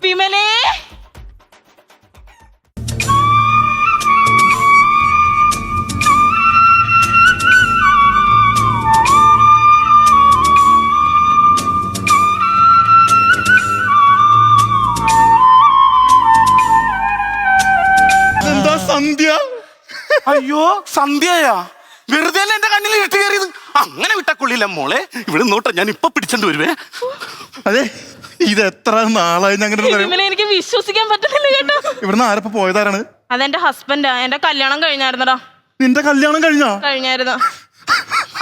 വിമലേ എന്താ സന്ധ്യ? അയ്യോ സന്ധ്യയാ? വെറുതെ എന്റെ കണ്ണിൽ ഇട്ട് കയറിയത്. അങ്ങനെ വിട്ടക്കൊള്ളില്ല മോളെ. ഇവിടെ നോട്ടെ, ഞാൻ ഇപ്പൊ പിടിച്ചോണ്ട് വരുവേ. അതെ, ഇത് എത്ര നാളായി അങ്ങനെ വിമലേ, എനിക്ക് വിശ്വസിക്കാൻ പറ്റുന്നില്ല കേട്ടോ. ഇവിടുന്ന് ആരപ്പോ പോയതാരാണ്? അതെന്റെ ഹസ്ബൻഡാ. എന്റെ കല്യാണം കഴിഞ്ഞായിരുന്നടാ. നിന്റെ കല്യാണം കഴിഞ്ഞായിരുന്നു.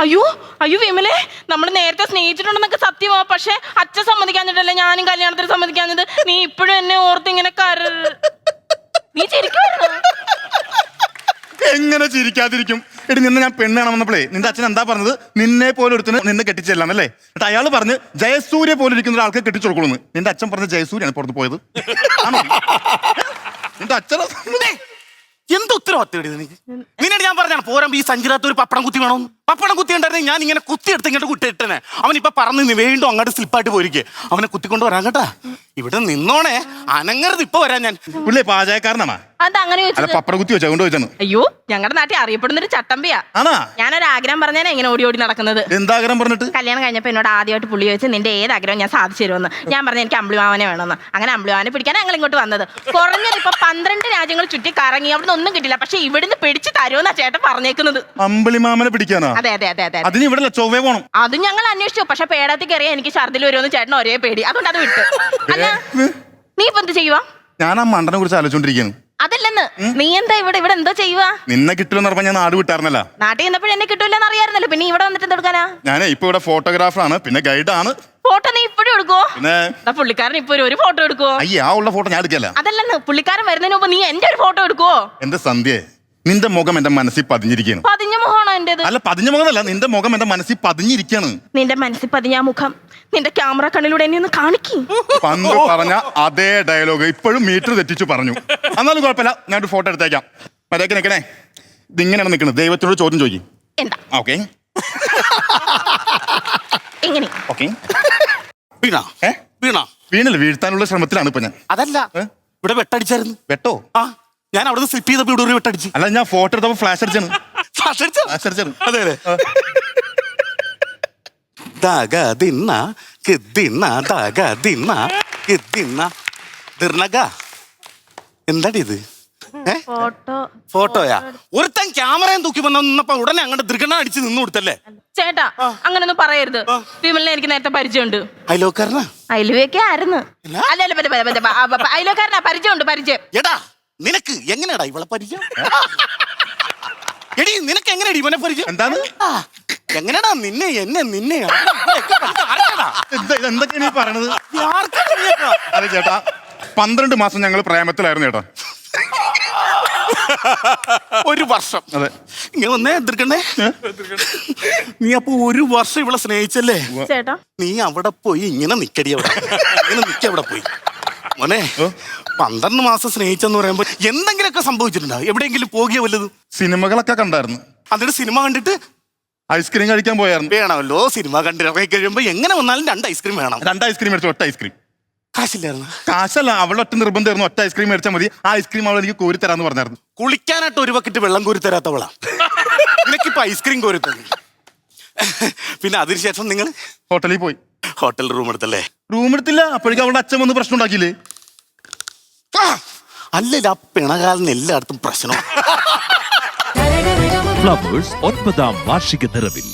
അയ്യോ അയ്യോ വിമലേ, നമ്മൾ നേരത്തെ സ്നേഹിച്ചിട്ടുണ്ടെന്നൊക്കെ സത്യമാ. പക്ഷെ അച്ഛൻ സമ്മതിക്കാഞ്ഞിട്ടല്ലേ ഞാനും കല്യാണത്തിന് സമ്മതിക്കാഞ്ഞത്. നീ ഇപ്പോഴും എന്നെ ഓർത്ത് ഇങ്ങനെ നീ ശരിക്കും എങ്ങനെ ചിരിക്കാതിരിക്കും? എടി, നിന്നെ ഞാൻ പെണ്ണാണ് വന്നപ്പോഴേ നിന്റെ അച്ഛൻ എന്താ പറഞ്ഞത്? നിന്നെ പോലെ ഒരുത്തിന് നിന്നെ കെട്ടിച്ചെല്ലാന്നല്ലേ? എന്നിട്ട് അയാൾ പറഞ്ഞ് ജയസൂര്യ പോലെ ഇരിക്കുന്ന ഒരാൾക്ക് കെട്ടിച്ചു കൊടുക്കണമെന്ന്. നിന്റെ അച്ഛൻ പറഞ്ഞ ജയസൂര്യാണ് പുറത്ത് പോയത്. ആണോ? നിന്റെ അച്ഛൻ എന്ത് ഉത്തരവാദിത്തം നിനക്ക്? നിന്നോട് ഞാൻ പറഞ്ഞാണ് പോരാ ഈ സഞ്ചിരത്ത് ഒരു പപ്പടം കുത്തി വേണം. പപ്പടം കുത്തി ഉണ്ടായിരുന്നെങ്കിൽ ഞാൻ ഇങ്ങനെ കുത്തിയെടുത്ത് ഇങ്ങോട്ട് കുട്ടിയിട്ടനെ. അവൻ ഇപ്പൊ പറഞ്ഞു വീണ്ടും അങ്ങോട്ട് സ്ലിപ്പായിട്ട് പോയിരിക്കേ. അവനെ കുത്തിക്കൊണ്ട് വരാൻ കേട്ടാ. ഇവിടെ നിന്നോണേ, അനങ്ങരുത്. ഇപ്പൊ വരാൻ ഞാൻ. പുള്ളി പാചകക്കാരനാണ്. അതങ്ങനെ പപ്പട കുത്തി വെച്ചാ കൊണ്ട് വെച്ചാണ്. അയ്യോ, ഞങ്ങളുടെ നാട്ടിൽ അറിയപ്പെടുന്ന ഒരു ചട്ടമ്പിയാ. ആണാ? ഞാനൊരു ആഗ്രഹം പറഞ്ഞാൽ ഇങ്ങനെ ഓടി ഓടി നടക്കുന്നത്. എന്താഗ്രഹം പറഞ്ഞിട്ട്? കല്യാണം കഴിഞ്ഞപ്പോ എന്നോട് ആദ്യമായിട്ട് പുള്ളി ചോദിച്ചു നിന്റെ ഏത് ആഗ്രഹം ഞാൻ സാധിച്ചു തരുമെന്ന്. ഞാൻ പറഞ്ഞു എനിക്ക് അമ്പിളിമാവനെ വേണമെന്ന്. അങ്ങനെ അമ്പിളിമാവനെ പിടിക്കാൻ ഞങ്ങൾ ഇങ്ങോട്ട് വന്നത്. കുറഞ്ഞത് ഇപ്പൊ 12 രാജ്യങ്ങൾ ചുറ്റി കറങ്ങി. അവിടുന്ന് ഒന്നും കിട്ടില്ല. പക്ഷെ ഇവിടുന്ന് പിടിച്ച് തരുമെന്നാ ചേട്ടൻ പറഞ്ഞേക്കുന്നത്. അമ്പിളിമാമനെ പിടിക്കാനോ? അതെ അതെ അതെ അതെ. അതിന് ഇവിടെ ചൊവ്വേ പോണം. അത് ഞങ്ങൾ അന്വേഷിച്ചു. പക്ഷെ പേടത്തിൽ കയറിയാൽ എനിക്ക് ഛർദിൽ വരുമെന്ന് ചേട്ടൻ ഒരേ പേടി. അതുകൊണ്ട് അത് വിട്ടു. അല്ല, നീ ഇപ്പൊ എന്ത് ചെയ്യുവാ? ഞാൻ ആ മണ്ടനെ കുറിച്ച് ആലോചിച്ചോണ്ടിരിക്കുന്നു. അതല്ലെന്ന്, നീ എന്താ ഇവിടെ എന്തോ ചെയ്യുവാ? നിന്നെ കിട്ടുമെന്ന് പറഞ്ഞാൽ ഞാൻ നാട് വിട്ടായിരുന്നല്ല. നാട്ടിൽ നിന്നപ്പോഴും എന്നെ കിട്ടൂലെന്ന് അറിയാറുന്നല്ലോ. പിന്നെ ഇവിടെ വന്നിട്ട് എന്തെടുക്കാനാ? ഞാൻ ഇപ്പൊ ഇവിടെ ഫോട്ടോഗ്രാഫറാണ്, പിന്നെ ഗൈഡാണ്. ഫോട്ടോ നീ ഇപ്പോഴും എടുക്കുവോ? പിന്നെ പുള്ളിക്കാരൻ ഇപ്പൊ ഒരു ഫോട്ടോ എടുക്കുവോ? അയ്യ, ആ ഉള്ള ഫോട്ടോ ഞാൻ എടുക്കല്ല. അതല്ലെന്ന്, പുള്ളിക്കാരൻ വരുന്നതിന് മുമ്പ് നീ എന്റെ ഒരു ഫോട്ടോ എടുക്കുവോ? എന്റെ സന്ധ്യ, നിന്റെ മുഖം എന്റെ മനസ്സിൽ പതിഞ്ഞിരിക്കുന്നു. പതിഞ്ഞ മുഖമാണോ എന്റേത്? അല്ല, പതിഞ്ഞ മുഖമല്ല, നിന്റെ മുഖം എന്റെ മനസ്സിൽ പതിഞ്ഞിരിക്കാണ്. നിന്റെ മനസ്സിൽ പതിഞ്ഞ ആ മുഖം നിന്റെ ക്യാമറ കണ്ണിലൂടെ എന്നെ ഒന്ന് കാണിക്കും. പണ്ട് പറഞ്ഞ അതേ ഡയലോഗ് ഇപ്പോഴും മീറ്റർ തെറ്റിച്ചു പറഞ്ഞു. എന്നാലും കുഴപ്പമില്ല, ഞാനൊരു ഫോട്ടോ എടുത്തേക്കാം. മര്യാദക്ക് നിൽക്കണേ. ഇതിങ്ങനെയാണ് നിൽക്കുന്നത്. ദൈവത്തിനോട് ചോദ്യം ചോദിക്കും. എന്താ? ഓക്കെ എങ്ങനെ? ഓക്കെ. വീണാ വീണാ വീണല്ല, വീഴ്ത്താനുള്ള ശ്രമത്തിലാണ് ഇപ്പൊ ഞാൻ. അതല്ല, ഇവിടെ വെട്ടടിച്ചായിരുന്നു. വെട്ടോ? ആ, ഞാൻ അവിടെ നിന്ന് സ്ലിപ്പ് ചെയ്തപ്പോ ഇവിടെ ഒരു വെട്ടടിച്ച്. അല്ല, ഞാൻ ഫോട്ടോ എടുത്തപ്പോ ഫ്ലാഷ് അടിച്ചാണ്. അതെ അതെ. ദാഗ ദിന്ന കിദ്ദിന്ന ദാഗ ദിന്ന കിദ്ദിന്ന ദിർണഗ. എന്താടി ഇത്? ഫോട്ടോയാ? ഒരുത്തൻ ക്യാമറയും തൂക്കി വന്നപ്പോ ഉടനെ അങ്ങോട്ട് ദൃഗണ അടിച്ച് നിന്ന് കൊടുത്തല്ലേ? ചേട്ടാ, അങ്ങനൊന്നും പറയരുത്. വിമലിനെ എനിക്ക് നേരത്തെ പരിചയമുണ്ട്. അയലോക്കാരനാ? അയലുവയൊക്കെ ആയിരുന്നു. അല്ല, അയലോക്കാരനാ. പരിചയം. എടാ, നിനക്ക് എങ്ങനെയാടാ ഇവളെ പരിചയം? എടി, നിനക്ക് എങ്ങനെയാടി ഇവനെ പരിചയം? എന്താണ്? എങ്ങനെയാടാ നിന്നെ എന്തൊക്കെയാണ് ഈ പറയണത്? അതെ ചേട്ടാ, 12 മാസം ഞങ്ങൾ പ്രേമത്തിലായിരുന്നു ചേട്ടാ. 1 വർഷം. അതെ. ഇങ്ങനെ വന്നേ എതിർക്കണ്ടേ? നീ അപ്പൊ 1 വർഷം ഇവളെ സ്നേഹിച്ചല്ലേ? ചേട്ടാ, നീ അവിടെ പോയി ഇങ്ങനെ നിക്കടി. ഇങ്ങനെ അവിടെ പോയി മോനെ. 12 മാസം സ്നേഹിച്ചെന്ന് പറയുമ്പോ എന്തെങ്കിലുമൊക്കെ സംഭവിച്ചിട്ടുണ്ടോ? എവിടെയെങ്കിലും പോകിയ വല്ലതും? സിനിമകളൊക്കെ കണ്ടായിരുന്നു. എന്നിട്ട് സിനിമ കണ്ടിട്ട് ഐസ്ക്രീം കഴിക്കാൻ പോയായിരുന്നു. വേണമല്ലോ, സിനിമ കണ്ടിറങ്ങി കഴിയുമ്പോ എങ്ങനെ വന്നാലും 2 ഐസ്ക്രീം വേണം. 2 ഐസ്ക്രീം മേടിച്ചു. ഒറ്റ ഐസ്ക്രീം. കാശില്ലായിരുന്നു? കാശല്ല, അവളെ ഒറ്റ നിർബന്ധമായിരുന്നു. ഒറ്റ ഐസ്ക്രീം മേടിച്ചാൽ മതി. ആ ഐസ്ക്രീം അവൾ എനിക്ക് കോരി തരാന്ന് പറഞ്ഞായിരുന്നു. കുളിക്കാനായിട്ട് 1 ബക്കറ്റ് വെള്ളം കോരി തരാത്തവളാ. നിനക്കിപ്പോ ഐസ്ക്രീം കോരി തന്നു. പിന്നെ അതിനുശേഷം നിങ്ങൾ ഹോട്ടലിൽ പോയി. Hotel room എടുത്തല്ലേ? റൂം എടുത്തില്ല. അപ്പോഴേക്കും അവളുടെ അച്ഛൻ വന്ന് പ്രശ്നം ഉണ്ടാക്കിയില്ലേ? അല്ലല്ല, ആ പിണകാലിന് എല്ലായിടത്തും പ്രശ്നം. ഫ്ലവേഴ്സ് 9ാം വാർഷിക നിറവിൽ